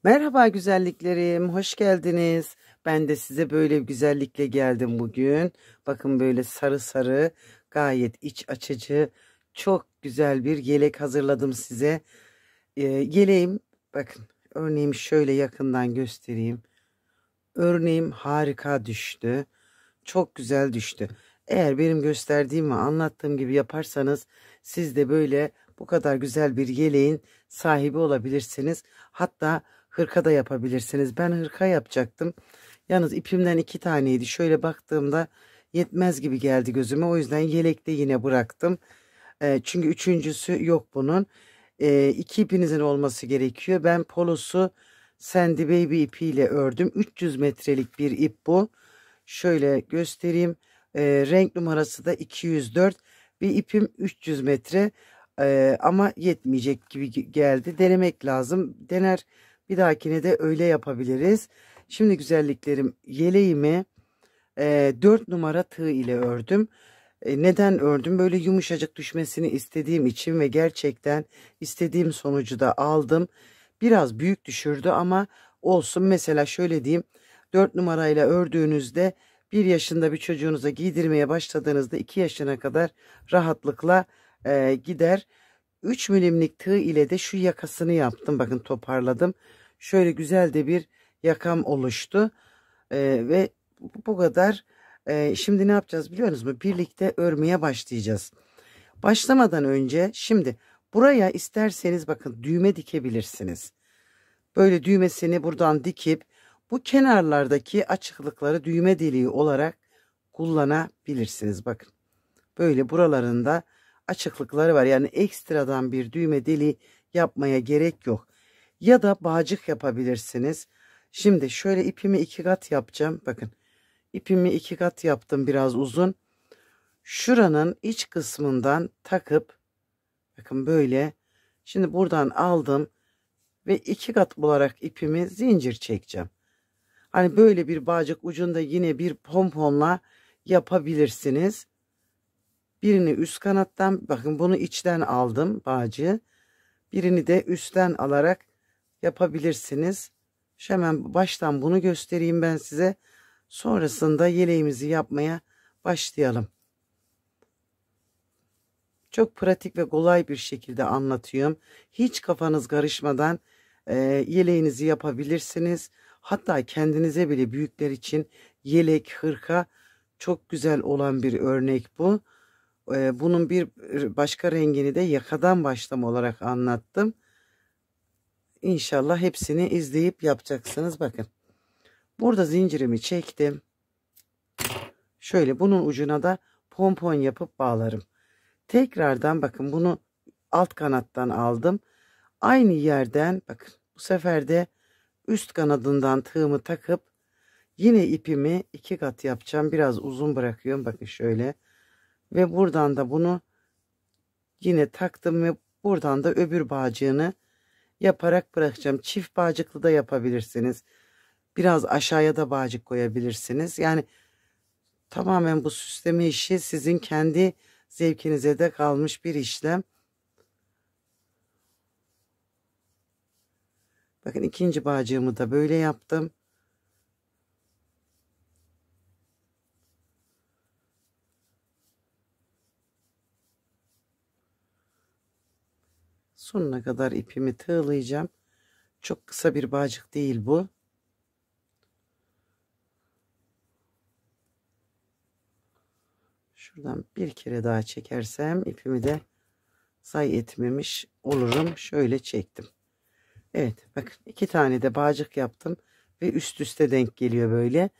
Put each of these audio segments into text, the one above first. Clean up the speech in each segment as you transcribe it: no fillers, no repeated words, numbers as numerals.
Merhaba güzelliklerim, hoş geldiniz. Ben de size böyle bir güzellikle geldim bugün. Bakın böyle sarı sarı, gayet iç açıcı, çok güzel bir yelek hazırladım size. Yeleğim, bakın örneğimi şöyle yakından göstereyim. Örneğim harika düştü. Çok güzel düştü. Eğer benim gösterdiğim ve anlattığım gibi yaparsanız siz de böyle bu kadar güzel bir yeleğin sahibi olabilirsiniz. Hatta hırka da yapabilirsiniz. Ben hırka yapacaktım. Yalnız ipimden 2 taneydi. Şöyle baktığımda yetmez gibi geldi gözüme. O yüzden yelekte yine bıraktım. Çünkü üçüncüsü yok bunun. 2 ipinizin olması gerekiyor. Ben polosu Sandy Baby ipiyle ördüm. 300 metrelik bir ip bu. Şöyle göstereyim. Renk numarası da 204. Bir ipim 300 metre. Ama yetmeyecek gibi geldi. Denemek lazım. Dener bir dahakine de öyle yapabiliriz. Şimdi güzelliklerim, yeleğimi 4 numara tığ ile ördüm. Neden ördüm? Böyle yumuşacık düşmesini istediğim için ve gerçekten istediğim sonucu da aldım. Biraz büyük düşürdü ama olsun. Mesela şöyle diyeyim. 4 numarayla ördüğünüzde 1 yaşında bir çocuğunuza giydirmeye başladığınızda 2 yaşına kadar rahatlıkla gider. 3 milimlik tığ ile de şu yakasını yaptım. Bakın toparladım. Şöyle güzel de bir yakam oluştu. Ve bu kadar. Şimdi ne yapacağız biliyor musunuz? Birlikte örmeye başlayacağız. Başlamadan önce şimdi buraya isterseniz bakın düğme dikebilirsiniz. Böyle düğmesini buradan dikip bu kenarlardaki açıklıkları düğme deliği olarak kullanabilirsiniz. Bakın böyle buralarında açıklıkları var. Yani ekstradan bir düğme deliği yapmaya gerek yok. Ya da bağcık yapabilirsiniz. Şimdi şöyle ipimi 2 kat yapacağım. Bakın ipimi 2 kat yaptım, biraz uzun. Şuranın iç kısmından takıp bakın böyle. Şimdi buradan aldım ve 2 kat olarak ipimi zincir çekeceğim. Hani böyle bir bağcık ucunda yine bir pomponla yapabilirsiniz. Birini üst kanattan, bakın bunu içten aldım bağcığı. Birini de üstten alarak yapabilirsiniz. Şu hemen baştan bunu göstereyim ben size. Sonrasında yeleğimizi yapmaya başlayalım. Çok pratik ve kolay bir şekilde anlatıyorum. Hiç kafanız karışmadan yeleğinizi yapabilirsiniz. Hatta kendinize bile, büyükler için yelek, hırka çok güzel olan bir örnek bu. Bunun bir başka rengini de yakadan başlama olarak anlattım. İnşallah hepsini izleyip yapacaksınız. Bakın burada zincirimi çektim. Şöyle bunun ucuna da pompon yapıp bağlarım. Tekrardan bakın bunu alt kanattan aldım. Aynı yerden bakın bu sefer de üst kanadından tığımı takıp yine ipimi 2 kat yapacağım. Biraz uzun bırakıyorum. Bakın şöyle. Ve buradan da bunu yine taktım ve buradan da öbür bağcığını yaparak bırakacağım. Çift bağcıklı da yapabilirsiniz. Biraz aşağıya da bağcık koyabilirsiniz. Yani tamamen bu süsleme işi sizin kendi zevkinize de kalmış bir işlem. Bakın ikinci bağcığımı da böyle yaptım. Sonuna kadar ipimi tığlayacağım. Çok kısa bir bağcık değil bu. Şuradan bir kere daha çekersem ipimi de zayi etmemiş olurum. Şöyle çektim. Evet bakın 2 tane de bağcık yaptım ve üst üste denk geliyor böyle.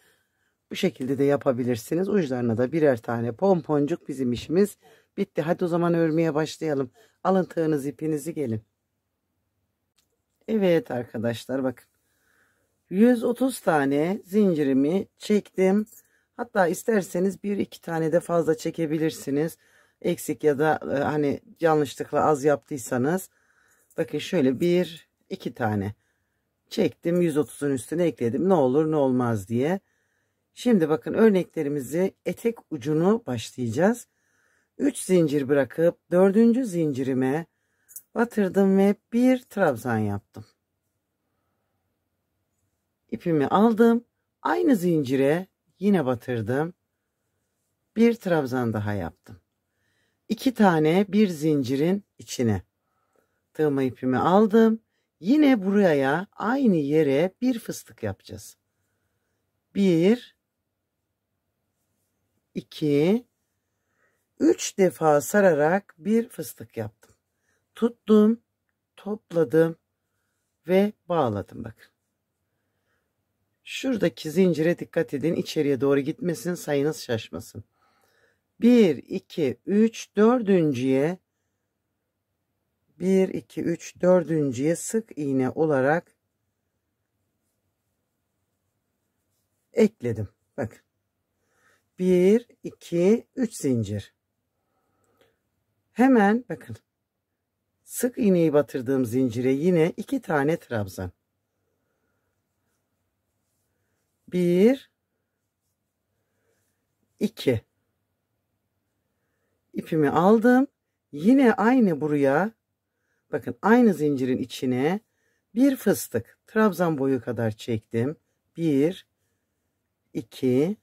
Bu şekilde de yapabilirsiniz. Uçlarına da birer tane pomponcuk, bizim işimiz bitti. Hadi o zaman örmeye başlayalım. Alın tığınız, ipinizi, gelin. Evet arkadaşlar bakın. 130 tane zincirimi çektim. Hatta isterseniz 1-2 tane de fazla çekebilirsiniz. Eksik ya da hani yanlışlıkla az yaptıysanız. Bakın şöyle 1-2 tane çektim. 130'un üstüne ekledim. Ne olur ne olmaz diye. Şimdi bakın örneklerimizi etek ucunu başlayacağız. 3 zincir bırakıp 4. zincirime batırdım ve bir trabzan yaptım. İpimi aldım. Aynı zincire yine batırdım. Bir trabzan daha yaptım. 2 tane bir zincirin içine. Tığma ipimi aldım. Yine buraya aynı yere bir fıstık yapacağız. 1 2 3 defa sararak bir fıstık yaptım. Tuttum, topladım ve bağladım bakın. Şuradaki zincire dikkat edin, içeriye doğru gitmesin, sayınız şaşmasın. 1 2 3 dördüncüye 1 2 3 dördüncüye sık iğne olarak ekledim. Bakın. 1 2 3 zincir. Hemen bakın. Sık iğneyi batırdığım zincire yine 2 tane trabzan. 1 2 ipimi aldım. Yine aynı buraya bakın aynı zincirin içine bir fıstık trabzan boyu kadar çektim. 1 2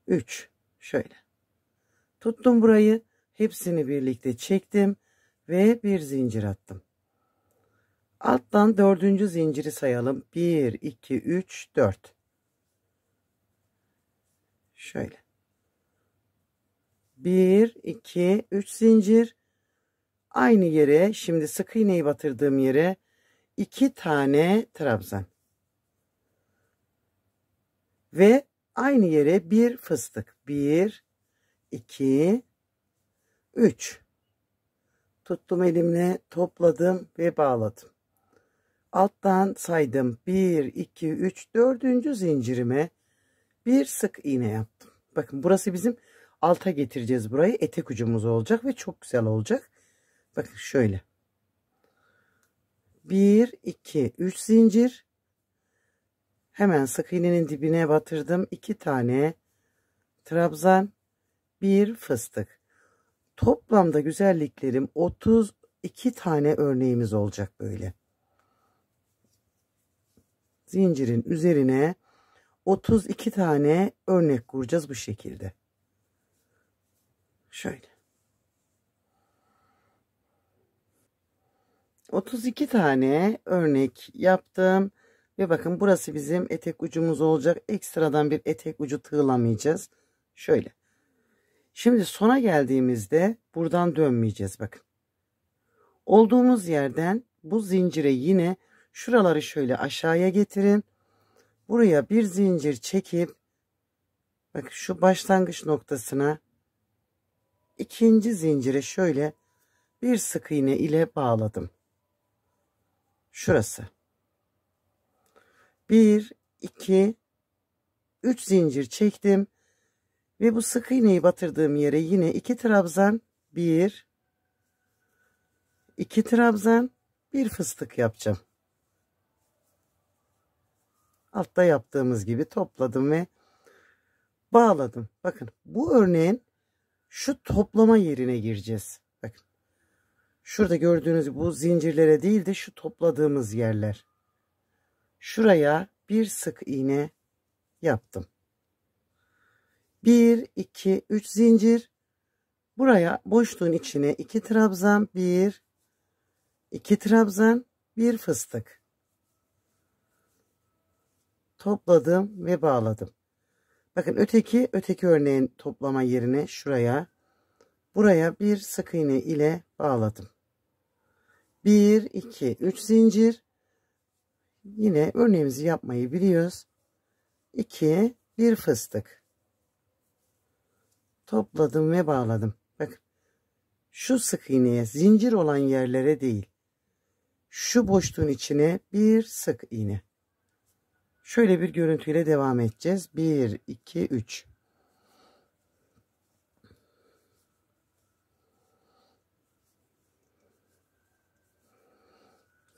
3 şöyle. Tuttum burayı. Hepsini birlikte çektim ve bir zincir attım. Alttan dördüncü zinciri sayalım. 1 2 3 4. Şöyle. 1 2 3 zincir. Aynı yere şimdi sık iğneyi batırdığım yere 2 tane trabzan. Ve aynı yere bir fıstık. 1 2 3. Tuttum elimle, topladım ve bağladım. Alttan saydım. 1 2 3 dördüncü zincirime bir sık iğne yaptım. Bakın burası bizim alta getireceğiz burayı. Etek ucumuz olacak ve çok güzel olacak. Bakın şöyle. 1 2 3 zincir. Hemen sık iğnenin dibine batırdım. 2 tane trabzan, bir fıstık. Toplamda güzelliklerim 32 tane örneğimiz olacak böyle. Zincirin üzerine 32 tane örnek kuracağız bu şekilde. Şöyle. 32 tane örnek yaptım. Ve bakın burası bizim etek ucumuz olacak. Ekstradan bir etek ucu tığlamayacağız. Şöyle. Şimdi sona geldiğimizde buradan dönmeyeceğiz bakın. Olduğumuz yerden bu zincire yine şuraları şöyle aşağıya getirin. Buraya bir zincir çekip bakın şu başlangıç noktasına ikinci zincire şöyle bir sık iğne ile bağladım. Şurası. 1 2 3 zincir çektim ve bu sık iğneyi batırdığım yere yine 2 trabzan, 1 2 trabzan, bir fıstık yapacağım. Altta yaptığımız gibi topladım ve bağladım. Bakın bu örneğin şu toplama yerine gireceğiz. Bakın. Şurada gördüğünüz bu zincirlere değil de şu topladığımız yerler. Şuraya bir sık iğne yaptım. 1 2 3 zincir. Buraya boşluğun içine 2 trabzan, 1 2 trabzan, bir fıstık. Topladım ve bağladım. Bakın öteki örneğin toplama yerine şuraya, buraya bir sık iğne ile bağladım. 1 2 3 zincir. Yine örneğimizi yapmayı biliyoruz. 2 bir fıstık. Topladım ve bağladım. Bakın şu sık iğneye, zincir olan yerlere değil, şu boşluğun içine bir sık iğne. Şöyle bir görüntüyle devam edeceğiz. 1 2 3.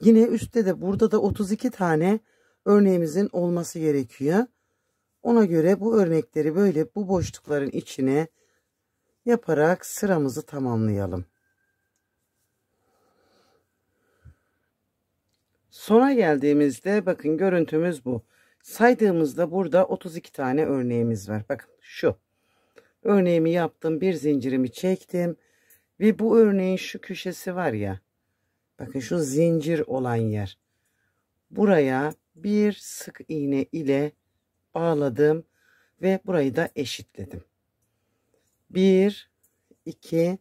Yine üstte de burada da 32 tane örneğimizin olması gerekiyor. Ona göre bu örnekleri böyle bu boşlukların içine yaparak sıramızı tamamlayalım. Sona geldiğimizde bakın görüntümüz bu. Saydığımızda burada 32 tane örneğimiz var. Bakın şu. Örneğimi yaptım. Bir zincirimi çektim. Ve bu örneğin şu köşesi var ya. Bakın şu zincir olan yer. Buraya bir sık iğne ile bağladım. Ve burayı da eşitledim. 1, 2,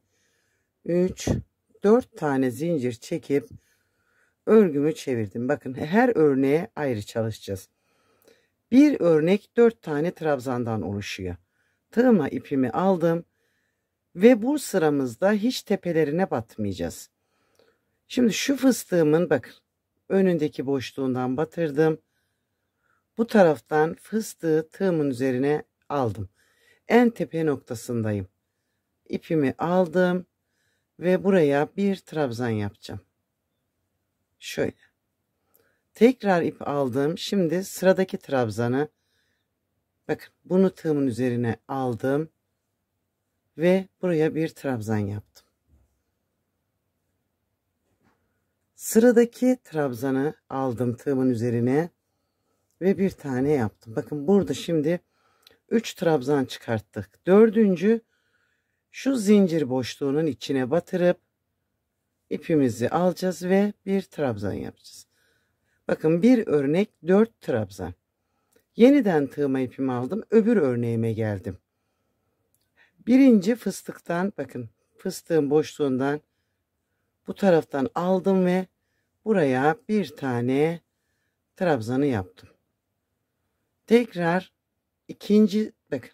3, 4 tane zincir çekip örgümü çevirdim. Bakın her örneğe ayrı çalışacağız. Bir örnek 4 tane trabzandan oluşuyor. Tığıma ipimi aldım ve bu sıramızda hiç tepelerine batmayacağız. Şimdi şu fıstığımın bakın önündeki boşluğundan batırdım. Bu taraftan fıstığı tığımın üzerine aldım. En tepe noktasındayım. İpimi aldım ve buraya bir trabzan yapacağım. Şöyle. Tekrar ip aldım. Şimdi sıradaki trabzanı bakın bunu tığımın üzerine aldım ve buraya bir trabzan yaptım. Sıradaki trabzanı aldım tığımın üzerine ve bir tane yaptım. Bakın burada şimdi 3 trabzan çıkarttık. Dördüncü şu zincir boşluğunun içine batırıp ipimizi alacağız ve bir trabzan yapacağız. Bakın bir örnek 4 trabzan. Yeniden tığıma ipimi aldım. Öbür örneğime geldim. Birinci fıstıktan bakın fıstığın boşluğundan bu taraftan aldım ve buraya bir tane trabzanı yaptım. Tekrar ikinci bakın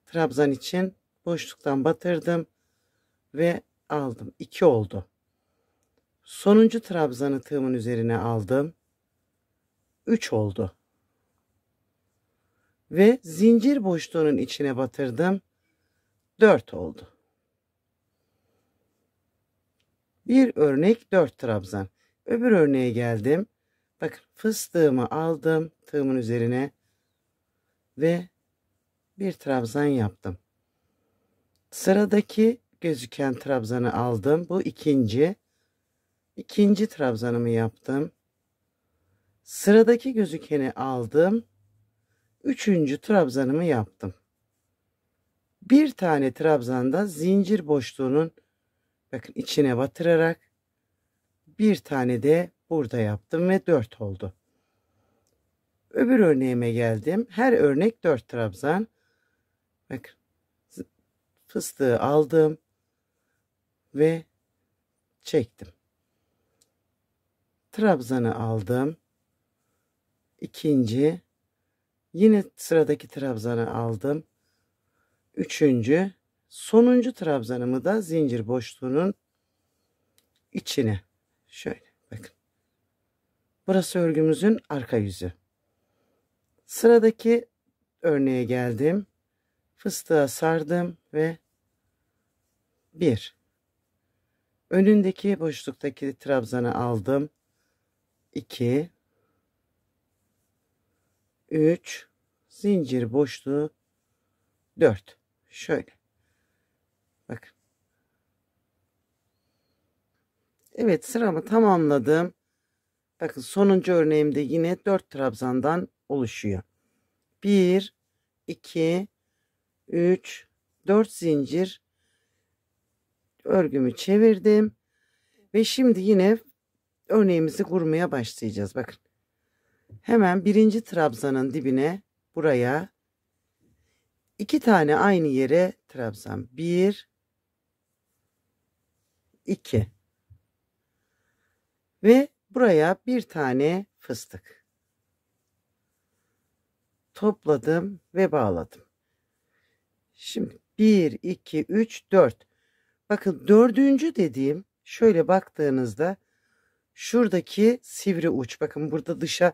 trabzan için boşluktan batırdım ve aldım. 2 oldu. Sonuncu trabzanı tığımın üzerine aldım. 3 oldu. Ve zincir boşluğunun içine batırdım. 4 oldu. Bir örnek 4 trabzan. Öbür örneğe geldim. Bakın fıstığımı aldım tığımın üzerine ve bir trabzan yaptım. Sıradaki gözüken trabzanı aldım. Bu ikinci. İkinci trabzanımı yaptım. Sıradaki gözükeni aldım. Üçüncü trabzanımı yaptım. Bir tane trabzanda zincir boşluğunun bakın içine batırarak bir tane de burada yaptım ve 4 oldu. Öbür örneğime geldim. Her örnek 4 trabzan. Bakın fıstığı aldım ve çektim. Trabzanı aldım. İkinci. Yine sıradaki trabzanı aldım. Üçüncü. Sonuncu trabzanımı da zincir boşluğunun içine. Şöyle bakın. Burası örgümüzün arka yüzü. Sıradaki örneğe geldim. Fıstığa sardım ve 1. Önündeki boşluktaki trabzanı aldım. 2, 3, zincir boşluğu 4. Şöyle. Bakın. Evet sıramı tamamladım. Bakın sonuncu örneğimde yine 4 trabzandan oluşuyor. 1, 2, 3, 4 zincir örgümü çevirdim. Ve şimdi yine örneğimizi kurmaya başlayacağız. Bakın. Hemen birinci trabzanın dibine buraya 2 tane aynı yere trabzan. 1, 2. Ve buraya bir tane fıstık. Topladım ve bağladım. Şimdi 1, 2, 3, 4. Bakın dördüncü dediğim şöyle baktığınızda şuradaki sivri uç. Bakın burada dışa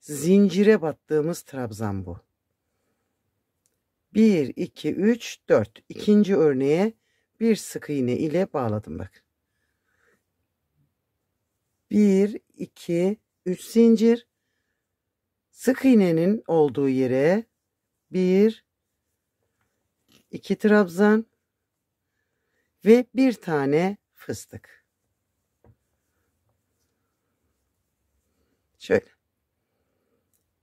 zincire battığımız trabzan bu. 1, 2, 3, 4. İkinci örneğe bir sık iğne ile bağladım bakın. 1, 2, 3 zincir. Sık iğnenin olduğu yere 1, 2 trabzan ve bir tane fıstık. Şöyle.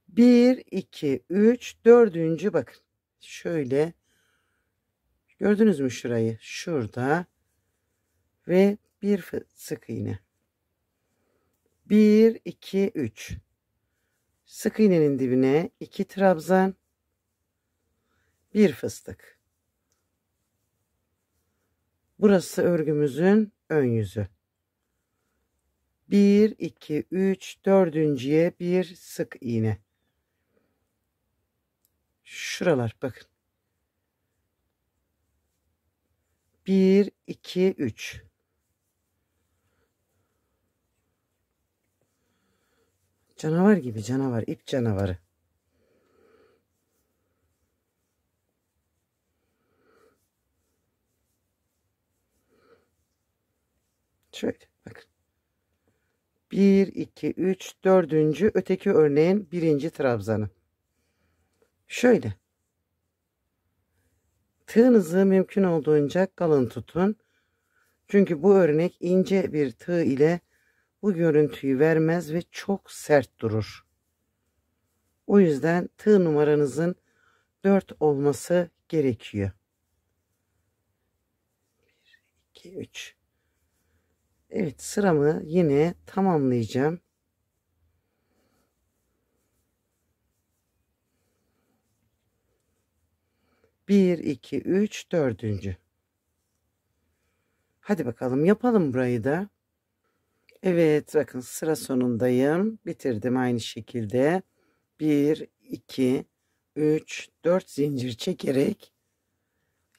1, 2, 3, dördüncü bakın. Şöyle. Gördünüz mü şurayı? Şurada. Ve bir sık iğne. 1, 2, 3. Sık iğnenin dibine 2 trabzan. Bir fıstık. Burası örgümüzün ön yüzü. 1, 2, 3, dördüncüye bir sık iğne. Şuralar bakın. 1, 2, 3. Canavar gibi canavar, ip canavarı. Şöyle bakın. 1, 2, 3, dördüncü öteki örneğin birinci trabzanı. Şöyle. Tığınızı mümkün olduğunca kalın tutun. Çünkü bu örnek ince bir tığ ile bu görüntüyü vermez ve çok sert durur. O yüzden tığ numaranızın 4 olması gerekiyor. 1, 2, 3. Evet, sıramı yine tamamlayacağım. Bir, iki, üç, dördüncü. Hadi bakalım yapalım burayı da. Evet, bakın sıra sonundayım. Bitirdim aynı şekilde. 1, 2, 3, 4 zincir çekerek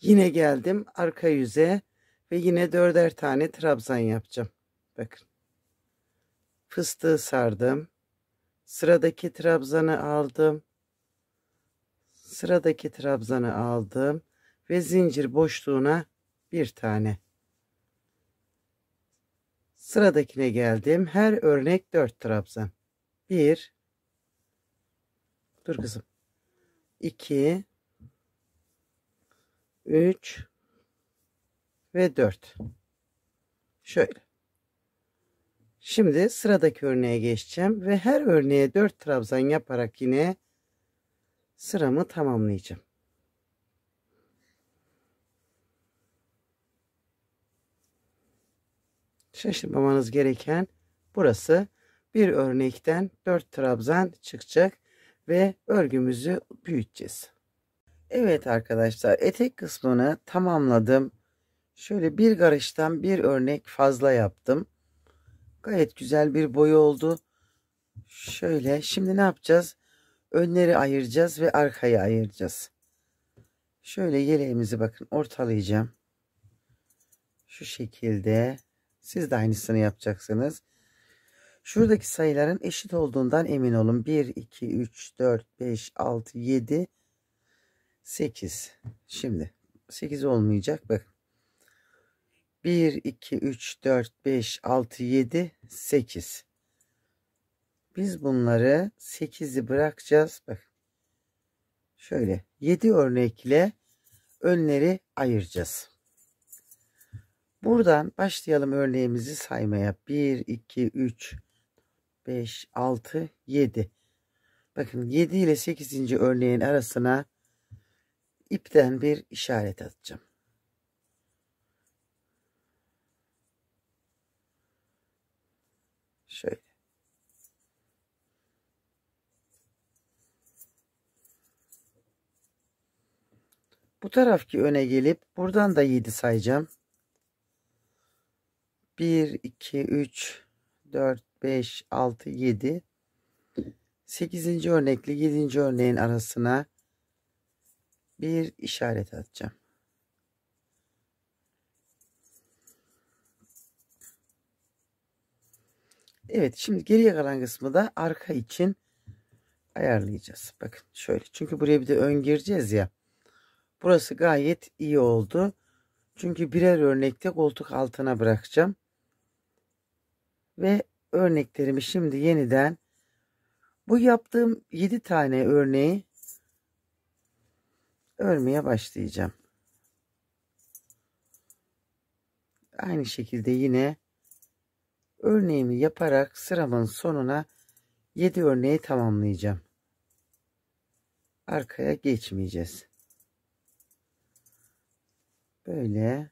yine geldim arka yüze ve yine 4'er tane trabzan yapacağım. Bakın. Fıstığı sardım. Sıradaki trabzanı aldım. Sıradaki trabzanı aldım ve zincir boşluğuna bir tane. Sıradakine geldim. Her örnek 4 trabzan. 1, dur kızım. 2, 3 ve 4. Şöyle. Şimdi sıradaki örneğe geçeceğim ve her örneğe 4 trabzan yaparak yine sıramı tamamlayacağım. Şaşırmamanız gereken burası, bir örnekten 4 trabzan çıkacak ve örgümüzü büyüteceğiz. Evet arkadaşlar, etek kısmını tamamladım. Şöyle bir karıştan bir örnek fazla yaptım. Gayet güzel bir boy oldu. Şöyle şimdi ne yapacağız? Önleri ayıracağız ve arkayı ayıracağız. Şöyle yeleğimizi bakın ortalayacağım. Şu şekilde. Siz de aynısını yapacaksınız. Şuradaki sayıların eşit olduğundan emin olun. 1, 2, 3, 4, 5, 6, 7, 8. Şimdi 8 olmayacak. Bak. 1, 2, 3, 4, 5, 6, 7, 8. Biz bunları 8'i bırakacağız. Bak. Şöyle 7 örnekle önleri ayıracağız. Buradan başlayalım örneğimizi saymaya. 1, 2, 3, 5, 6, 7. Bakın 7 ile 8. örneğin arasına ipten bir işaret atacağım. Şöyle. Bu tarafki öne gelip buradan da 7 sayacağım. 1, 2, 3, 4, 5, 6, 7. 8. örnekle 7. örneğin arasına bir işaret atacağım. Evet, şimdi geriye kalan kısmı da arka için ayarlayacağız. Bakın şöyle. Çünkü buraya bir de ön gireceğiz ya. Burası gayet iyi oldu. Çünkü birer örnekte koltuk altına bırakacağım. Ve örneklerimi şimdi yeniden bu yaptığım 7 tane örneği örmeye başlayacağım. Aynı şekilde yine örneğimi yaparak sıramın sonuna 7 örneği tamamlayacağım. Arkaya geçmeyeceğiz. Böyle.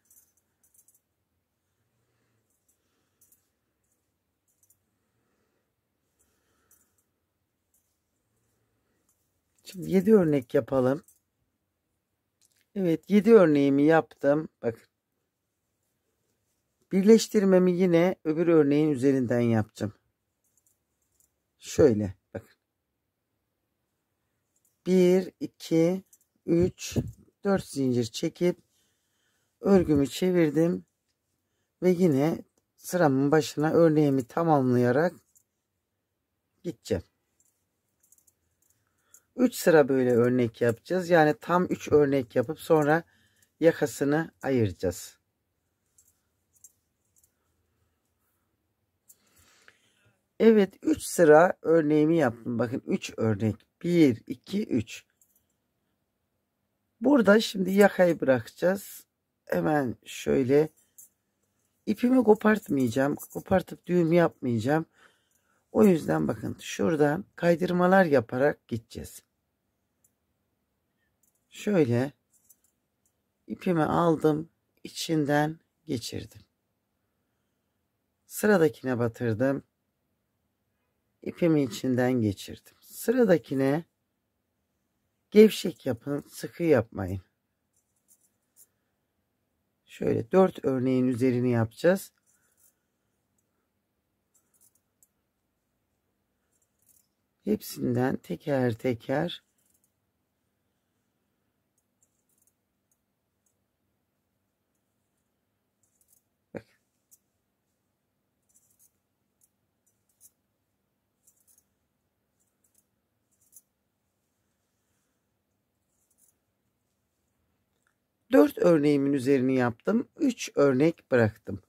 Şimdi 7 örnek yapalım. Evet, 7 örneğimi yaptım. Bakın. Birleştirmemi yine öbür örneğin üzerinden yapacağım. Şöyle bakın. 1, 2, 3, 4 zincir çekip örgümü çevirdim. Ve yine sıramın başına örneğimi tamamlayarak gideceğim. 3 sıra böyle örnek yapacağız. Yani tam 3 örnek yapıp sonra yakasını ayıracağız. Evet, 3 sıra örneğimi yaptım. Bakın 3 örnek. 1, 2, 3. Burada şimdi yakayı bırakacağız. Hemen şöyle ipimi kopartmayacağım. Kopartıp düğüm yapmayacağım. O yüzden bakın şuradan kaydırmalar yaparak gideceğiz. Şöyle ipimi aldım, içinden geçirdim. Sıradakine batırdım. İpimi içinden geçirdim. Sıradakine gevşek yapın, sıkı yapmayın. Şöyle 4 örneğin üzerini yapacağız. Hepsinden teker teker bak. Dört örneğimin üzerini yaptım. 3 örnek bıraktım.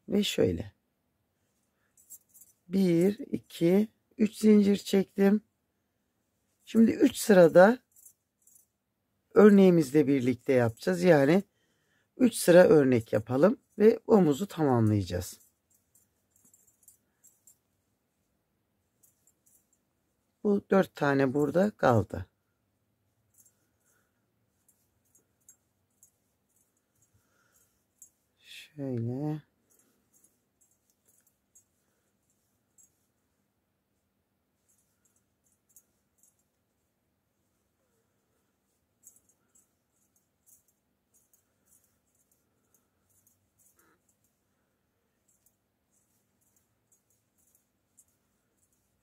Ve şöyle 1, 2, 3 zincir çektim. Şimdi 3 sırada örneğimizle birlikte yapacağız. Yani 3 sıra örnek yapalım ve omuzu tamamlayacağız. Bu 4 tane burada kaldı. Şöyle.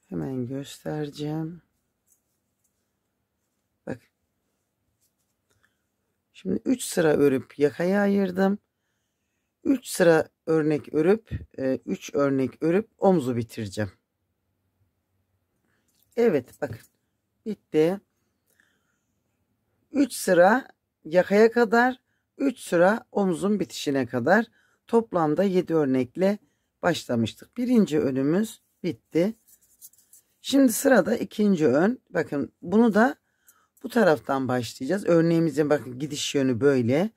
Hemen göstereceğim. Bak. Şimdi 3 sıra örüp yakaya ayırdım. 3 sıra örnek örüp 3 örnek örüp omuzu bitireceğim. Evet bakın. Bitti. 3 sıra yakaya kadar, 3 sıra omuzun bitişine kadar toplamda 7 örnekle başlamıştık. Birinci önümüz bitti. Şimdi sırada ikinci ön. Bakın bunu da bu taraftan başlayacağız. Örneğimizin bakın gidiş yönü böyle.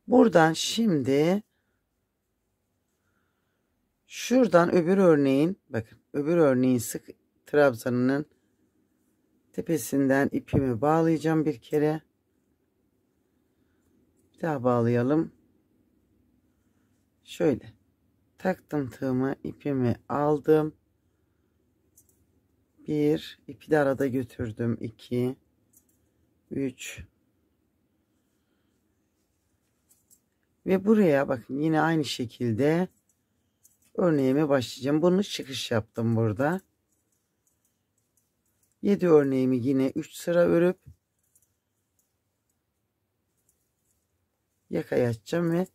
Buradan şimdi şuradan öbür örneğin bakın öbür örneğin sık trabzanının tepesinden ipimi bağlayacağım bir kere. Bir daha bağlayalım. Şöyle taktım tığımı, ipimi aldım. 1 ipi de arada götürdüm. 2 3 ve buraya bakın yine aynı şekilde örneğime başlayacağım. Bunu çıkış yaptım burada. 7 örneğimi yine 3 sıra örüp yakaya açacağım ve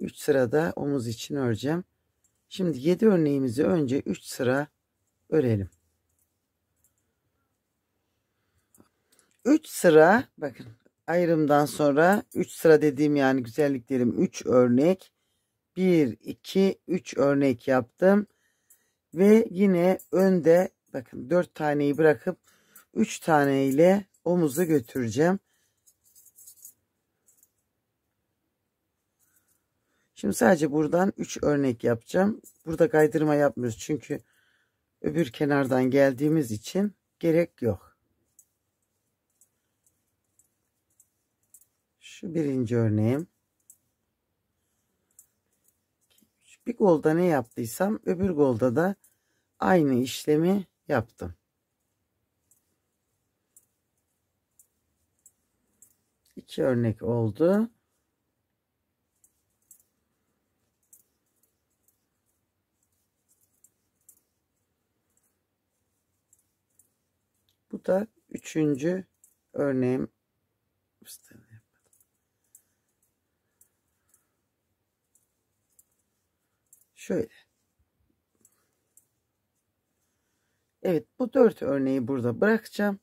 3 sırada omuz için öreceğim. Şimdi 7 örneğimizi önce 3 sıra örelim. 3 sıra bakın ayrımdan sonra 3 sıra dediğim yani güzelliklerim 3 örnek 1 2 3 örnek yaptım ve yine önde bakın 4 taneyi bırakıp 3 tane ile omuzu götüreceğim. Şimdi sadece buradan 3 örnek yapacağım. Burada kaydırma yapmıyoruz çünkü öbür kenardan geldiğimiz için gerek yok. Şu birinci örneğim. Bir kolda ne yaptıysam öbür kolda da aynı işlemi yaptım. 2 örnek oldu. Bu da 3. örneğim. Şöyle. Evet, bu 4 örneği burada bırakacağım.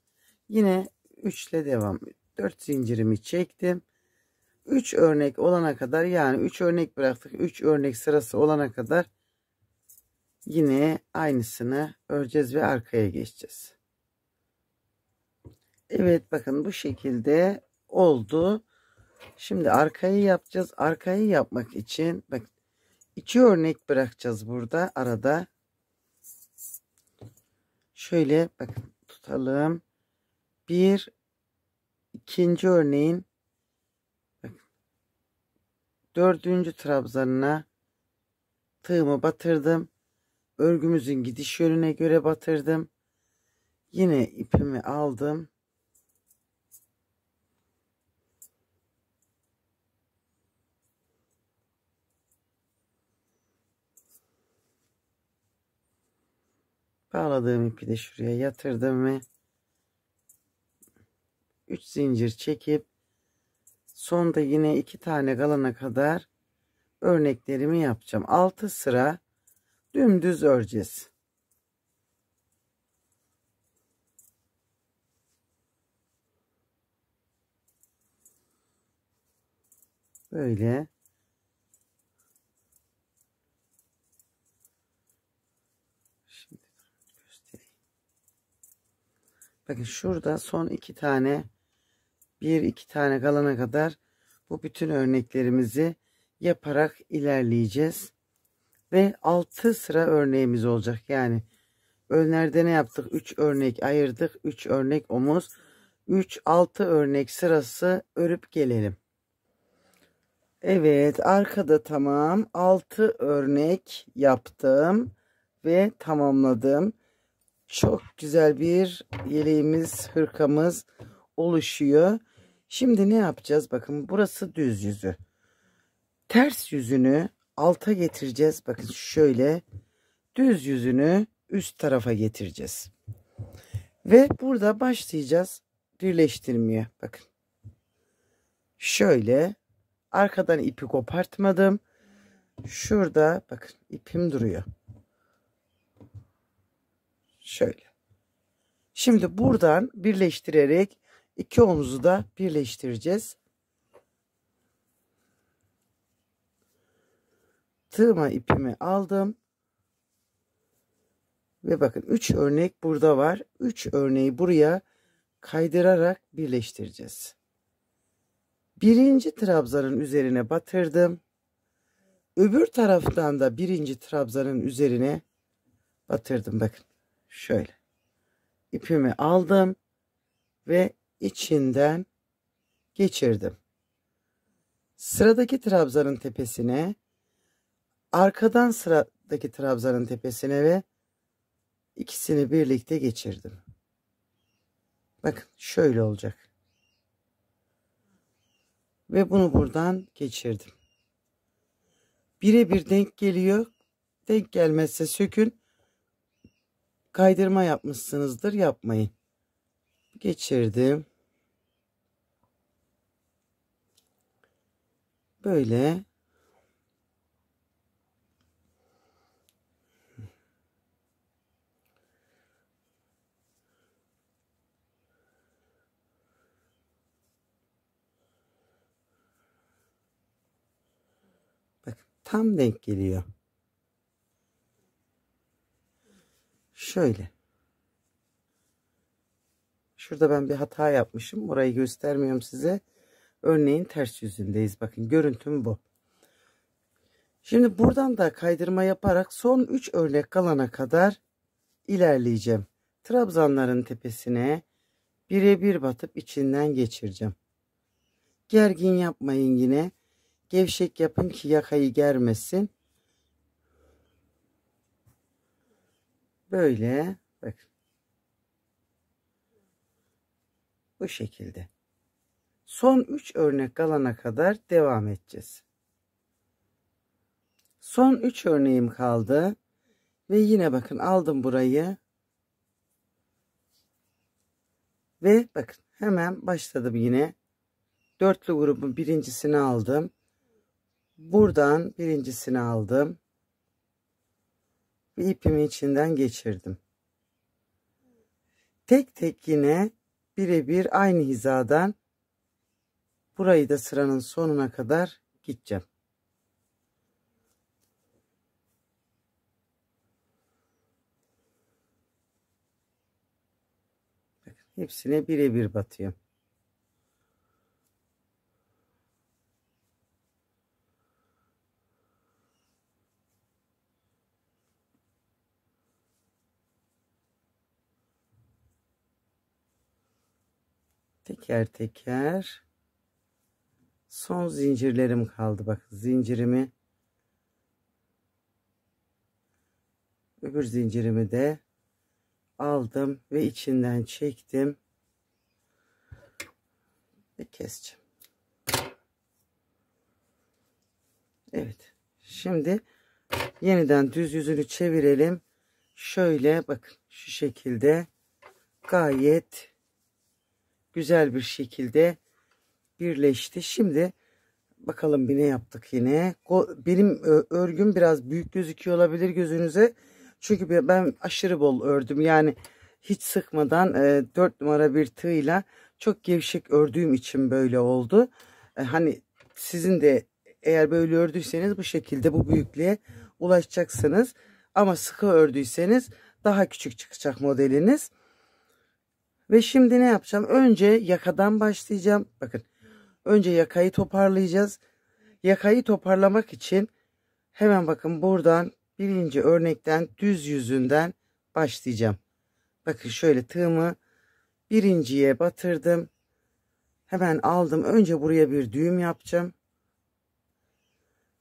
Yine 3 ile devam. 4 zincirimi çektim. 3 örnek olana kadar, yani 3 örnek bıraktık. 3 örnek sırası olana kadar yine aynısını öreceğiz ve arkaya geçeceğiz. Evet, bakın bu şekilde oldu. Şimdi arkayı yapacağız. Arkayı yapmak için bak 2 örnek bırakacağız burada arada. Şöyle bakın tutalım. Bir ikinci örneğin bakın, 4. trabzanına tığımı batırdım. Örgümüzün gidiş yönüne göre batırdım. Yine ipimi aldım. Bağladığım ipi de şuraya yatırdım ve 3 zincir çekip sonda yine 2 tane kalana kadar örneklerimi yapacağım. 6 sıra dümdüz öreceğiz. Böyle. Şimdi göstereyim. Bakın şurada son 2 tane, 1-2 tane kalana kadar bu bütün örneklerimizi yaparak ilerleyeceğiz. Ve 6 sıra örneğimiz olacak. Yani önlerde ne yaptık? 3 örnek ayırdık. 3 örnek omuz. 3-6 örnek sırası örüp gelelim. Evet, arkada tamam. 6 örnek yaptım ve tamamladım. Çok güzel bir yeleğimiz, hırkamız oluşuyor. Şimdi ne yapacağız? Bakın burası düz yüzü. Ters yüzünü alta getireceğiz. Bakın şöyle düz yüzünü üst tarafa getireceğiz. Ve burada başlayacağız birleştirmeye. Bakın. Şöyle arkadan ipi kopartmadım. Şurada bakın ipim duruyor. Şöyle. Şimdi buradan birleştirerek 2 omuzu da birleştireceğiz. Tığıma ipimi aldım. Ve bakın 3 örnek burada var. 3 örneği buraya kaydırarak birleştireceğiz. Birinci trabzanın üzerine batırdım. Öbür taraftan da birinci trabzanın üzerine batırdım. Bakın şöyle. İpimi aldım ve içinden geçirdim. Sıradaki trabzanın tepesine, arkadan sıradaki trabzanın tepesine ve ikisini birlikte geçirdim. Bakın şöyle olacak. Ve bunu buradan geçirdim. Birebir denk geliyor. Denk gelmezse sökün. Kaydırma yapmışsınızdır, yapmayın. Geçirdim. Böyle. Bak tam denk geliyor. Şöyle. Şurada ben bir hata yapmışım. Orayı göstermiyorum size. Örneğin ters yüzündeyiz. Bakın görüntüm bu. Şimdi buradan da kaydırma yaparak son 3 örnek kalana kadar ilerleyeceğim. Trabzanların tepesine birebir batıp içinden geçireceğim. Gergin yapmayın yine. Gevşek yapın ki yakayı germesin. Böyle bak. Bu şekilde. Son 3 örnek kalana kadar devam edeceğiz. Son 3 örneğim kaldı. Ve yine bakın aldım burayı. Ve bakın hemen başladım yine. Dörtlü grubun birincisini aldım. Buradan birincisini aldım. Ve ipimi içinden geçirdim. Tek tek yine birebir aynı hizadan burayı da sıranın sonuna kadar gideceğim. Bakın, hepsine birebir batıyorum. Teker teker son zincirlerim kaldı. Bakın zincirimi, öbür zincirimi de aldım ve içinden çektim ve keseceğim. Evet. Şimdi yeniden düz yüzünü çevirelim. Şöyle bakın şu şekilde gayet güzel bir şekilde birleşti. Şimdi bakalım bir ne yaptık yine. Benim örgüm biraz büyük gözüküyor olabilir gözünüze. Çünkü ben aşırı bol ördüm. Yani hiç sıkmadan 4 numara bir tığla çok gevşek ördüğüm için böyle oldu. Hani sizin de eğer böyle ördüyseniz bu şekilde bu büyüklüğe ulaşacaksınız. Ama sıkı ördüyseniz daha küçük çıkacak modeliniz. Ve şimdi ne yapacağım? Önce yakadan başlayacağım. Bakın. Önce yakayı toparlayacağız. Yakayı toparlamak için hemen bakın buradan birinci örnekten düz yüzünden başlayacağım. Bakın şöyle tığımı birinciye batırdım. Hemen aldım. Önce buraya bir düğüm yapacağım.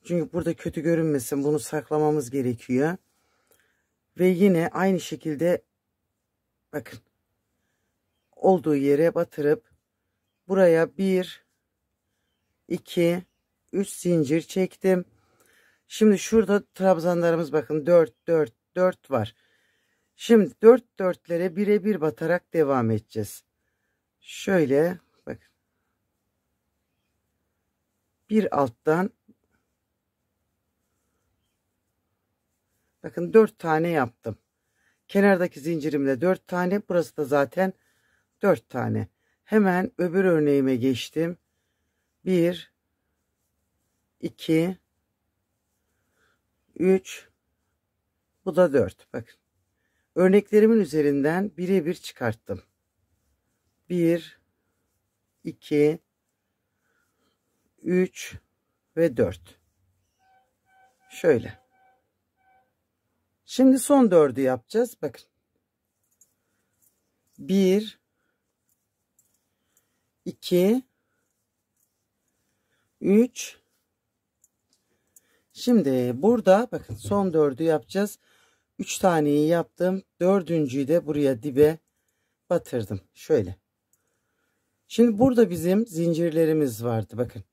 Çünkü burada kötü görünmesin. Bunu saklamamız gerekiyor. Ve yine aynı şekilde bakın olduğu yere batırıp buraya 1 2 3 zincir çektim. Şimdi şurada trabzanlarımız bakın 4 4 4 var. Şimdi 4 dörtlere birebir batarak devam edeceğiz. Şöyle bakın. Bir alttan bakın 4 tane yaptım. Kenardaki zincirimle 4 tane, burası da zaten 4 tane. Hemen öbür örneğime geçtim. 1 2 3 bu da 4. Bakın. Örneklerimin üzerinden birebir çıkarttım. 1 2 3 ve 4. Şöyle. Şimdi son 4'ü yapacağız. Bakın. 1 2 3. Şimdi burada bakın son 4'ü yapacağız. 3 taneyi yaptım. 4'üncüyü de buraya dibe batırdım. Şöyle. Şimdi burada bizim zincirlerimiz vardı. Bakın.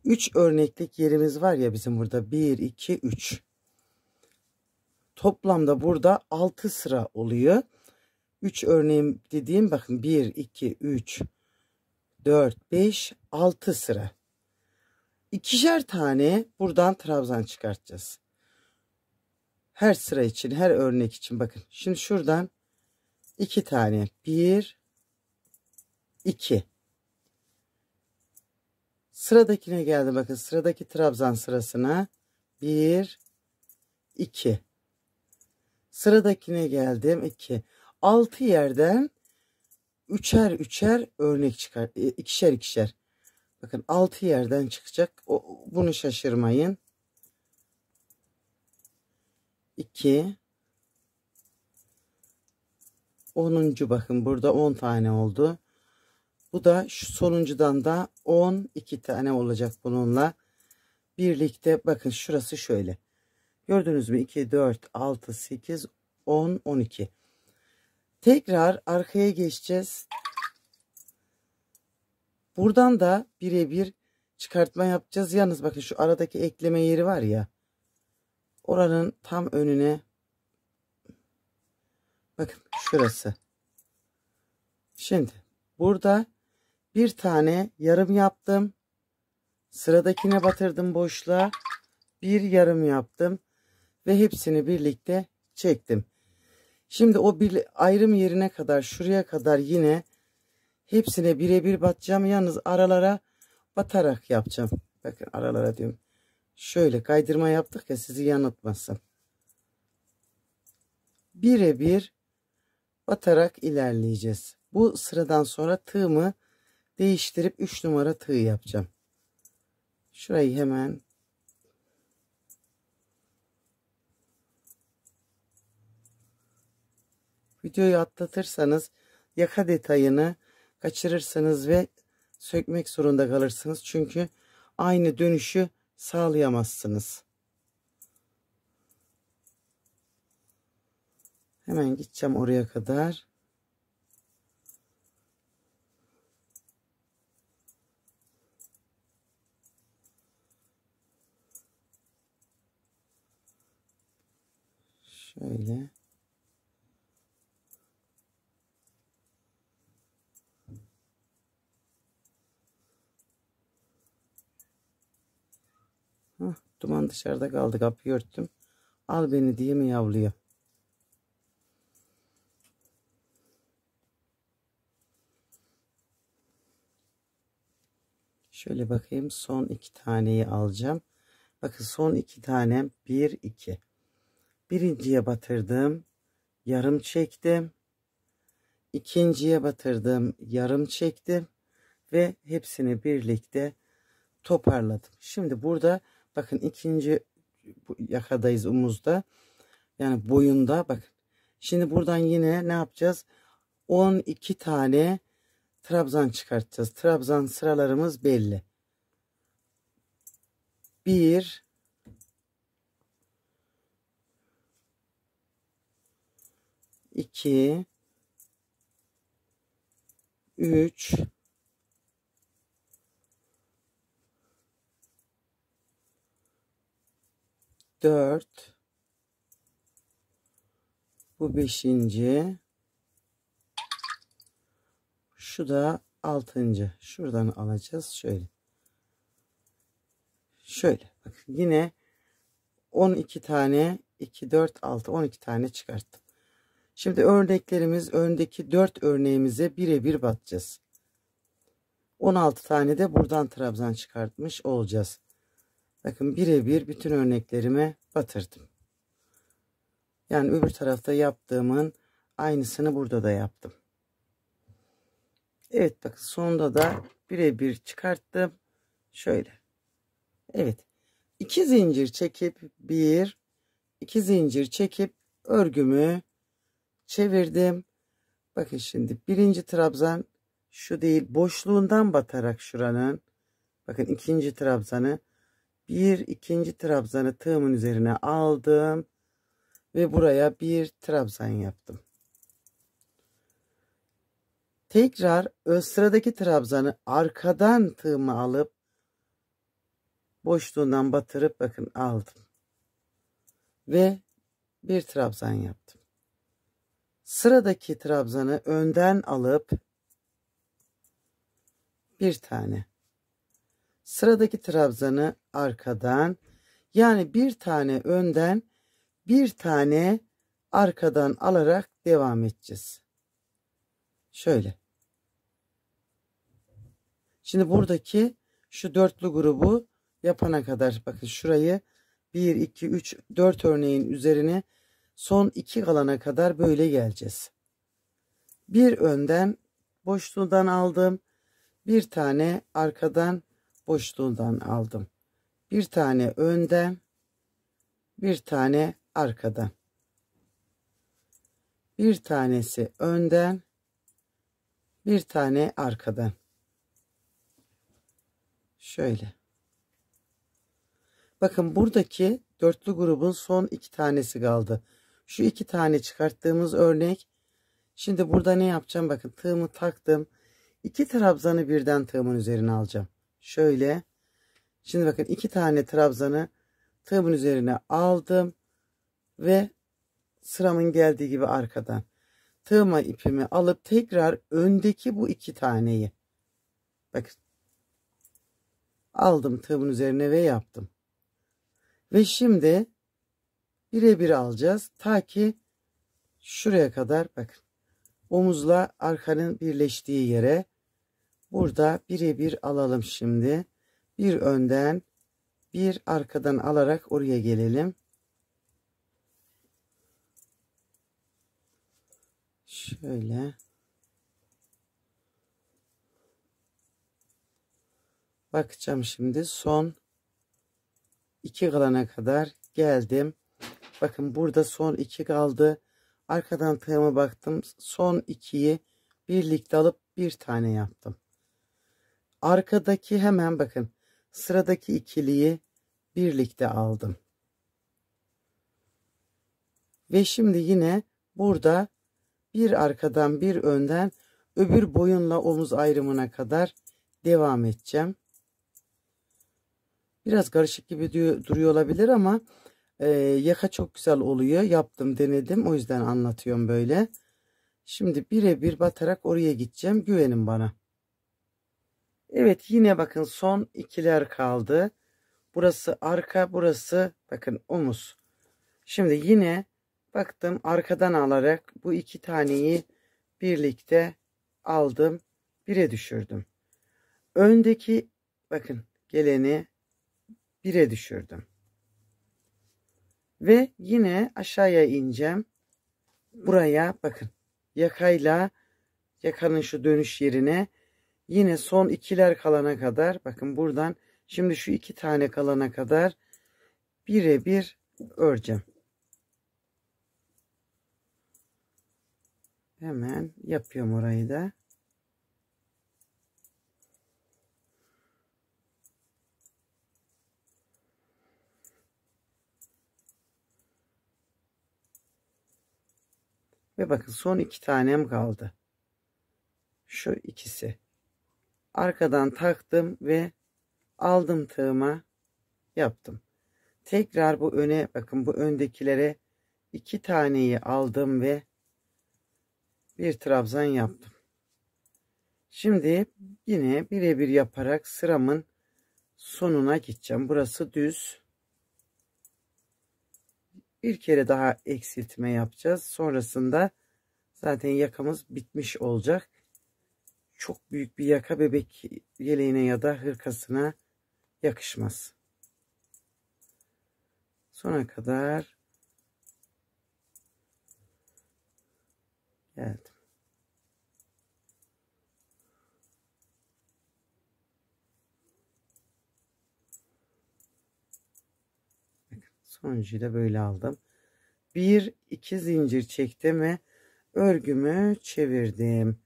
3 örneklik yerimiz var ya bizim burada. 1 2 3. Toplamda burada 6 sıra oluyor. 3 örneğim dediğim bakın 1 2 3 4 5 6 sıra. İkişer tane buradan trabzan çıkartacağız. Her sıra için, her örnek için bakın. Şimdi şuradan 2 tane. 1 2. Sıradakine geldim bakın. Sıradaki trabzan sırasına 1 2. Sıradakine geldim 2. 6 yerden üçer üçer örnek çıkar. İkişer ikişer. Bakın 6 yerden çıkacak. Bunu şaşırmayın. 2, 10. bakın burada 10 tane oldu. Bu da şu sonuncudan da 12 tane olacak bununla. Birlikte bakın şurası şöyle. Gördünüz mü? 2, 4, 6, 8, 10, 12. Tekrar arkaya geçeceğiz. Buradan da birebir çıkartma yapacağız. Yalnız bakın şu aradaki ekleme yeri var ya. Oranın tam önüne. Bakın şurası. Şimdi burada bir tane yarım yaptım. Sıradakine batırdım boşluğa. Bir yarım yaptım. Ve hepsini birlikte çektim. Şimdi o bir ayrım yerine kadar şuraya kadar yine hepsine birebir batacağım. Yalnız aralara batarak yapacağım. Bakın aralara diyorum. Şöyle kaydırma yaptık ya sizi yanıltmasın. Birebir batarak ilerleyeceğiz. Bu sıradan sonra tığımı değiştirip 3 numara tığ yapacağım. Şurayı hemen videoyu atlatırsanız yaka detayını kaçırırsınız ve sökmek zorunda kalırsınız. Çünkü aynı dönüşü sağlayamazsınız. Hemen gideceğim oraya kadar. Şöyle. Duman dışarıda kaldı. Kapıyı örttüm. Al beni diye mi yavlıyor? Şöyle bakayım. Son 2 taneyi alacağım. Bakın son 2 tanem 1, 2. Birinciye batırdım. Yarım çektim. İkinciye batırdım. Yarım çektim. Ve hepsini birlikte toparladım. Şimdi burada bakın ikinci yakadayız, omuzda. Yani boyunda bakın. Şimdi buradan yine ne yapacağız? 12 tane trabzan çıkartacağız. Trabzan sıralarımız belli. 1, 2, 3, 4, bu 5. Şu da 6. Şuradan alacağız şöyle. Şöyle bakın yine 12 tane 2, 4, 6, 12 tane çıkarttım. Şimdi örneklerimiz, öndeki 4 örneğimize birebir batacağız. 16 tane de buradan trabzan çıkartmış olacağız. Bakın birebir bütün örneklerime batırdım. Yani öbür tarafta yaptığımın aynısını burada da yaptım. Evet bakın sonunda da birebir çıkarttım. Şöyle. Evet. 2 zincir çekip 1, 2 zincir çekip örgümü çevirdim. Bakın şimdi birinci trabzan şu değil, boşluğundan batarak şuranın. Bakın ikinci trabzanı, ikinci trabzanı tığımın üzerine aldım ve buraya bir trabzan yaptım. Tekrar sıradaki trabzanı arkadan tığımı alıp boşluğundan batırıp bakın aldım ve bir trabzan yaptım. Sıradaki trabzanı önden alıp bir tane, sıradaki trabzanı arkadan, yani bir tane önden bir tane arkadan alarak devam edeceğiz. Şöyle. Şimdi buradaki şu dörtlü grubu yapana kadar bakın şurayı 1, 2, 3, 4 örneğin üzerine son 2 kalana kadar böyle geleceğiz. Bir önden boşluğundan aldım. Bir tane arkadan boşluğundan aldım. Bir tane önden, bir tane arkadan. Bir tanesi önden, bir tane arkadan. Şöyle. Bakın buradaki dörtlü grubun son 2 tanesi kaldı. Şu 2 tane çıkarttığımız örnek. Şimdi burada ne yapacağım? Bakın tığımı taktım. 2 trabzanı birden tığımın üzerine alacağım. Şöyle. Şimdi bakın 2 tane trabzanı tığımın üzerine aldım. Ve sıramın geldiği gibi arkadan. Tığıma ipimi alıp tekrar öndeki bu 2 taneyi. Bakın. Aldım tığımın üzerine ve yaptım. Ve şimdi birebir alacağız. Ta ki şuraya kadar bakın. Omuzla arkanın birleştiği yere. Burada birebir alalım şimdi. Bir önden bir arkadan alarak oraya gelelim. Şöyle. Bakacağım şimdi son 2 kalana kadar geldim. Bakın burada son 2 kaldı. Arkadan tığıma baktım. Son 2'yi birlikte alıp bir tane yaptım. Arkadaki hemen bakın sıradaki ikiliyi birlikte aldım. Ve şimdi yine burada bir arkadan bir önden öbür boyunla omuz ayrımına kadar devam edeceğim. Biraz karışık gibi duruyor olabilir ama yaka çok güzel oluyor. Yaptım, denedim. O yüzden anlatıyorum böyle. Şimdi birebir batarak oraya gideceğim. Güvenin bana. Evet, yine bakın son ikiler kaldı. Burası arka, burası bakın omuz. Şimdi yine baktım arkadan alarak bu 2 taneyi birlikte aldım. 1'e düşürdüm. Öndeki bakın geleni 1'e düşürdüm. Ve yine aşağıya ineceğim. Buraya bakın yakayla yakanın şu dönüş yerine yine son ikiler kalana kadar bakın buradan şimdi şu 2 tane kalana kadar birebir öreceğim. Hemen yapıyorum orayı da. Ve bakın son 2 tanem kaldı. Şu ikisi. Arkadan taktım ve aldım tığıma yaptım. Tekrar bu öne bakın bu öndekilere 2 taneyi aldım ve bir trabzan yaptım. Şimdi yine birebir yaparak sıramın sonuna gideceğim. Burası düz. Bir kere daha eksiltme yapacağız. Sonrasında zaten yakamız bitmiş olacak. Çok büyük bir yaka bebek yeleğine ya da hırkasına yakışmaz. Sona kadar geldim. Sonuncuyu da böyle aldım. 1-2 zincir çektim ve örgümü çevirdim.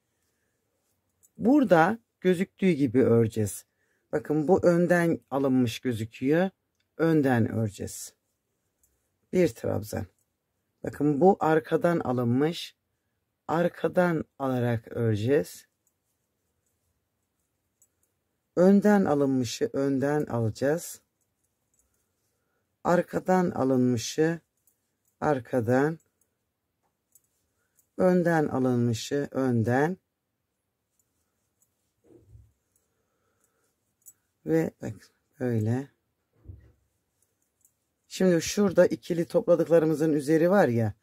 Burada gözüktüğü gibi öreceğiz. Bakın bu önden alınmış gözüküyor. Önden öreceğiz. Bir trabzan. Bakın bu arkadan alınmış. Arkadan alarak öreceğiz. Önden alınmışı önden alacağız. Arkadan alınmışı arkadan. Önden alınmışı önden. Ve bak böyle. Şimdi şurada ikili topladıklarımızın üzeri var ya.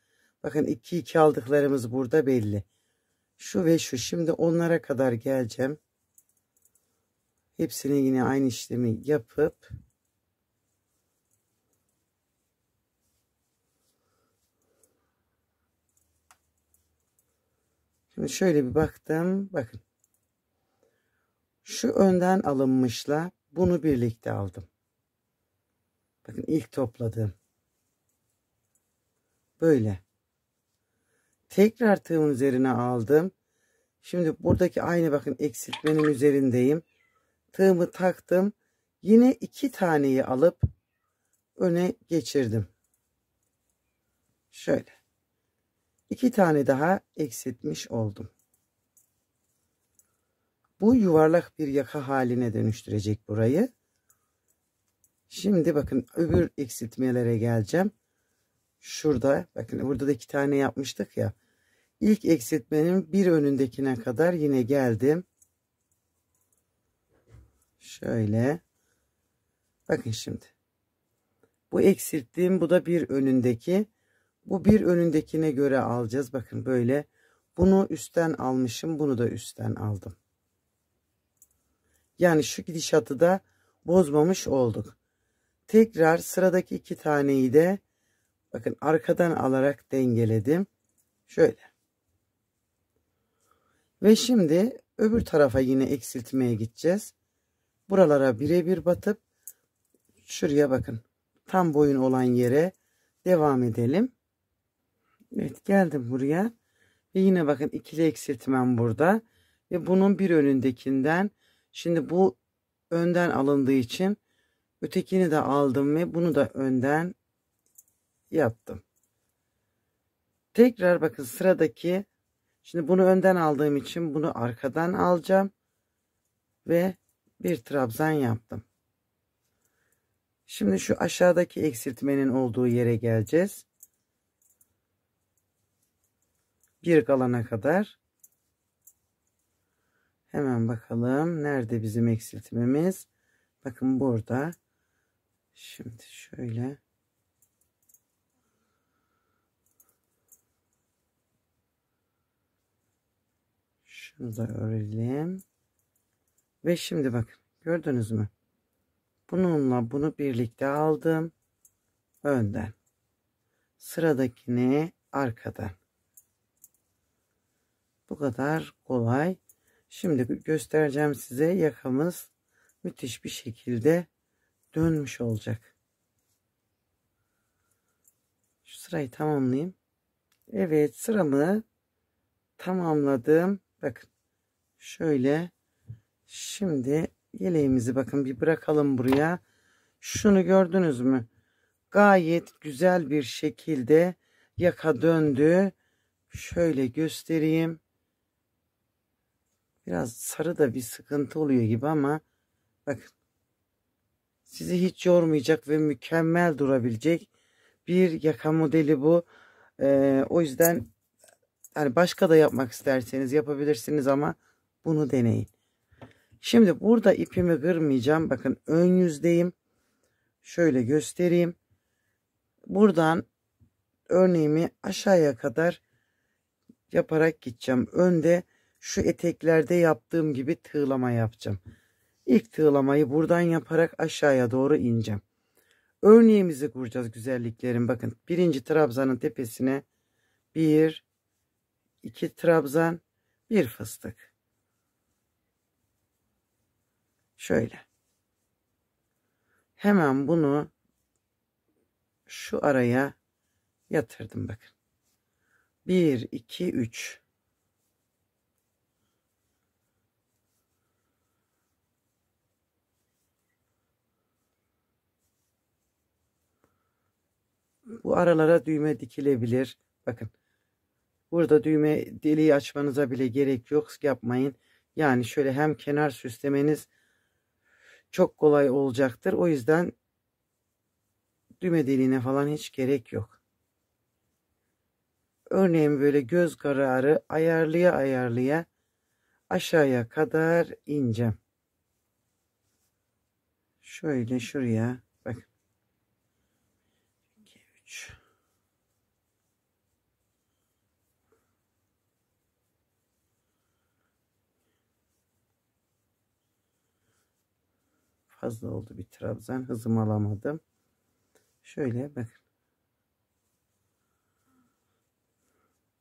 Bakın 2-2 aldıklarımız burada belli. Şu ve şu. Şimdi onlara kadar geleceğim. Hepsini yine aynı işlemi yapıp şimdi şöyle bir baktım. Bakın. Şu önden alınmışla bunu birlikte aldım. Bakın ilk topladığım. Böyle. Tekrar tığımın üzerine aldım. Şimdi buradaki aynı bakın eksiltmenin üzerindeyim. Tığımı taktım. Yine 2 taneyi alıp öne geçirdim. Şöyle. 2 tane daha eksiltmiş oldum. Bu yuvarlak bir yaka haline dönüştürecek burayı. Şimdi bakın öbür eksiltmelere geleceğim. Şurada bakın burada da 2 tane yapmıştık ya. İlk eksiltmenin bir önündekine kadar yine geldim. Şöyle. Bakın şimdi. Bu eksilttiğim, bu da bir önündeki. Bu bir önündekine göre alacağız. Bakın böyle. Bunu üstten almışım. Bunu da üstten aldım. Yani şu gidişatı da bozmamış olduk. Tekrar sıradaki 2 taneyi de bakın arkadan alarak dengeledim. Şöyle. Ve şimdi öbür tarafa yine eksiltmeye gideceğiz. Buralara birebir batıp şuraya bakın. Tam boyun olan yere devam edelim. Evet, geldim buraya. Ve yine bakın ikili eksiltmem burada. Ve bunun bir önündekinden. Şimdi bu önden alındığı için ötekini de aldım ve bunu da önden yaptım. Tekrar bakın sıradaki. Şimdi bunu önden aldığım için bunu arkadan alacağım. Ve bir trabzan yaptım. Şimdi şu aşağıdaki eksiltmenin olduğu yere geleceğiz. Bir kalana kadar. Hemen bakalım. Nerede bizim eksiltmemiz? Bakın burada. Şimdi şöyle. Şunu da örelim. Ve şimdi bakın. Gördünüz mü? Bununla bunu birlikte aldım. Önden. Sıradakini arkadan. Bu kadar kolay. Şimdi göstereceğim size, yakamız müthiş bir şekilde dönmüş olacak. Şu sırayı tamamlayayım. Evet, sıramı tamamladım. Bakın şöyle. Şimdi yeleğimizi bakın bir bırakalım buraya. Şunu gördünüz mü? Gayet güzel bir şekilde yaka döndü. Şöyle göstereyim. Biraz sarı da bir sıkıntı oluyor gibi ama bakın. Sizi hiç yormayacak ve mükemmel durabilecek bir yaka modeli bu. O yüzden hani başka da yapmak isterseniz yapabilirsiniz ama bunu deneyin. Şimdi burada ipimi kırmayacağım. Bakın ön yüzdeyim. Şöyle göstereyim. Buradan örneğimi aşağıya kadar yaparak gideceğim. Önde şu eteklerde yaptığım gibi tığlama yapacağım. İlk tığlamayı buradan yaparak aşağıya doğru ineceğim. Örneğimizi kuracağız güzelliklerim. Bakın birinci trabzanın tepesine 1, 2 trabzan, 1 fıstık. Şöyle. Hemen bunu şu araya yatırdım bakın. 1, 2, 3. Bu aralara düğme dikilebilir. Bakın. Burada düğme deliği açmanıza bile gerek yok. Yapmayın. Yani şöyle hem kenar süslemeniz çok kolay olacaktır. O yüzden düğme deliğine falan hiç gerek yok. Örneğin böyle göz kararı ayarlaya aşağıya kadar ineceğim. Şöyle şuraya bakın. 2, 3. Fazla oldu bir trabzan. Hızımı alamadım. Şöyle bakın.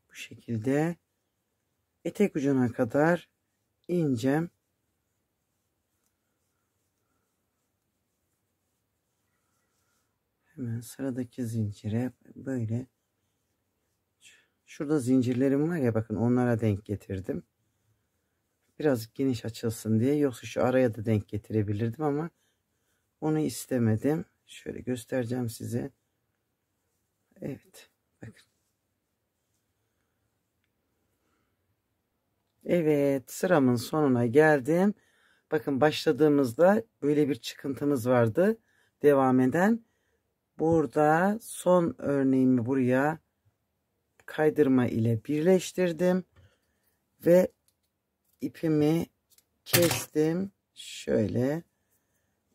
Bu şekilde etek ucuna kadar ineceğim. Hemen sıradaki zincire böyle Şurada zincirlerim var ya, bakın onlara denk getirdim. Biraz geniş açılsın diye, yoksa şu araya da denk getirebilirdim ama onu istemedim. Şöyle göstereceğim size. Evet. Bakın. Evet, sıramın sonuna geldim. Bakın, başladığımızda böyle bir çıkıntımız vardı. Devam eden. Burada son örneğimi buraya kaydırma ile birleştirdim. Ve ipimi kestim. Şöyle.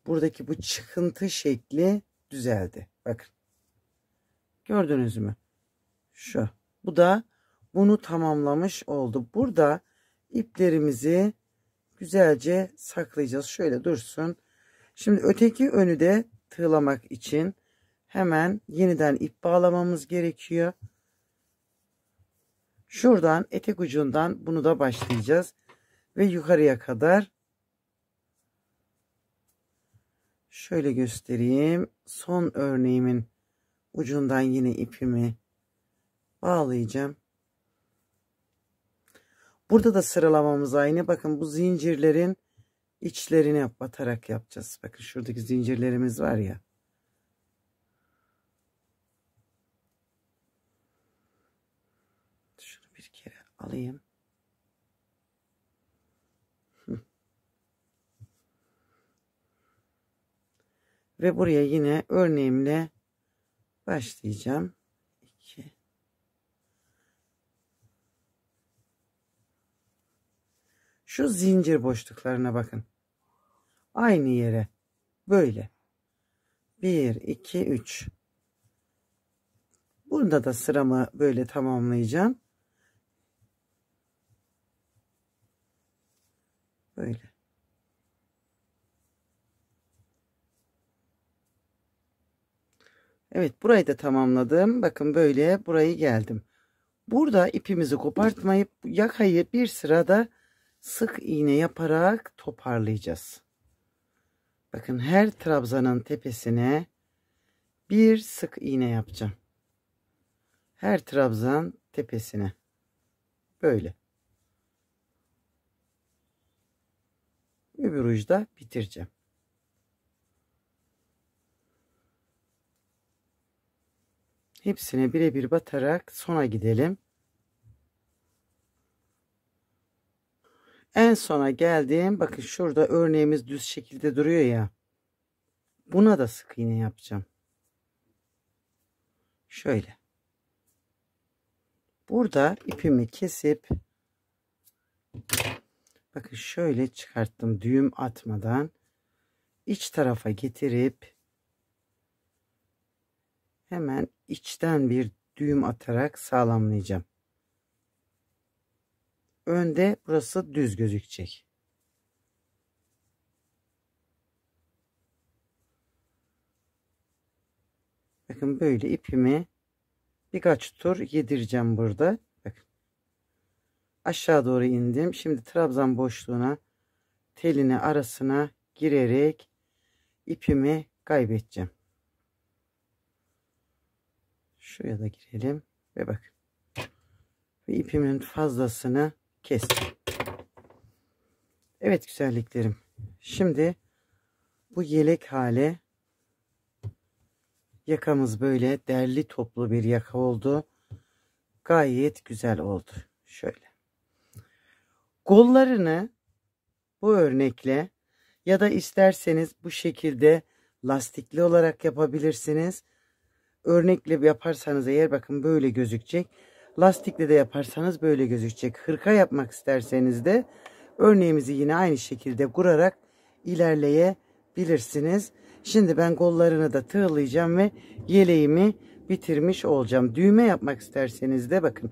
Buradaki bu çıkıntı şekli düzeldi. Bakın. Gördünüz mü? Şu. Bu da bunu tamamlamış oldu. Burada iplerimizi güzelce saklayacağız. Şöyle dursun. Şimdi öteki önü de tığlamak için hemen yeniden ip bağlamamız gerekiyor. Şuradan etek ucundan bunu da başlayacağız. Ve yukarıya kadar şöyle göstereyim. Son örneğimin ucundan yine ipimi bağlayacağım. Burada da sıralamamız aynı. Bakın, bu zincirlerin içlerine batarak yapacağız. Bakın, şuradaki zincirlerimiz var ya. Şunu bir kere alayım. Ve buraya yine örneğimle başlayacağım. 2. Şu zincir boşluklarına bakın. Aynı yere böyle. 1, 2, 3. Bunda da sıramı böyle tamamlayacağım. Böyle. Evet, burayı da tamamladım. Bakın, böyle burayı geldim. Burada ipimizi kopartmayıp yakayı bir sırada sık iğne yaparak toparlayacağız. Bakın, her trabzanın tepesine bir sık iğne yapacağım. Her trabzan tepesine. Böyle. Öbür uçta bitireceğim. Hepsine birebir batarak sona gidelim. En sona geldim. Bakın, şurada örneğimiz düz şekilde duruyor ya. Buna da sık iğne yapacağım. Şöyle. Burada ipimi kesip bakın şöyle çıkarttım, düğüm atmadan iç tarafa getirip hemen içten bir düğüm atarak sağlamlayacağım. Önde burası düz gözükecek. Bakın, böyle ipimi birkaç tur yedireceğim burada. Bakın. Aşağı doğru indim. Şimdi trabzan boşluğuna, teline arasına girerek ipimi kaybedeceğim. Şuraya da girelim ve bakın. Ve ipimin fazlasını kestim. Evet güzelliklerim. Şimdi bu yelek hale, yakamız böyle derli toplu bir yaka oldu. Gayet güzel oldu. Şöyle. Kollarını bu örnekle ya da isterseniz bu şekilde lastikli olarak yapabilirsiniz. Örnekle yaparsanız eğer bakın böyle gözükecek. Lastikle de yaparsanız böyle gözükecek. Hırka yapmak isterseniz de örneğimizi yine aynı şekilde kurarak ilerleyebilirsiniz. Şimdi ben kollarını da tığlayacağım ve yeleğimi bitirmiş olacağım. Düğme yapmak isterseniz de bakın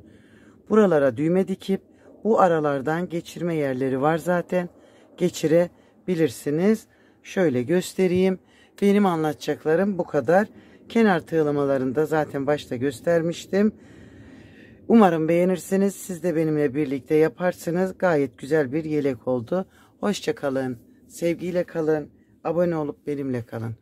buralara düğme dikip bu aralardan geçirme yerleri var zaten, geçirebilirsiniz. Şöyle göstereyim. Benim anlatacaklarım bu kadar. Kenar tığlamalarını da zaten başta göstermiştim. Umarım beğenirsiniz. Siz de benimle birlikte yaparsınız. Gayet güzel bir yelek oldu. Hoşça kalın. Sevgiyle kalın. Abone olup benimle kalın.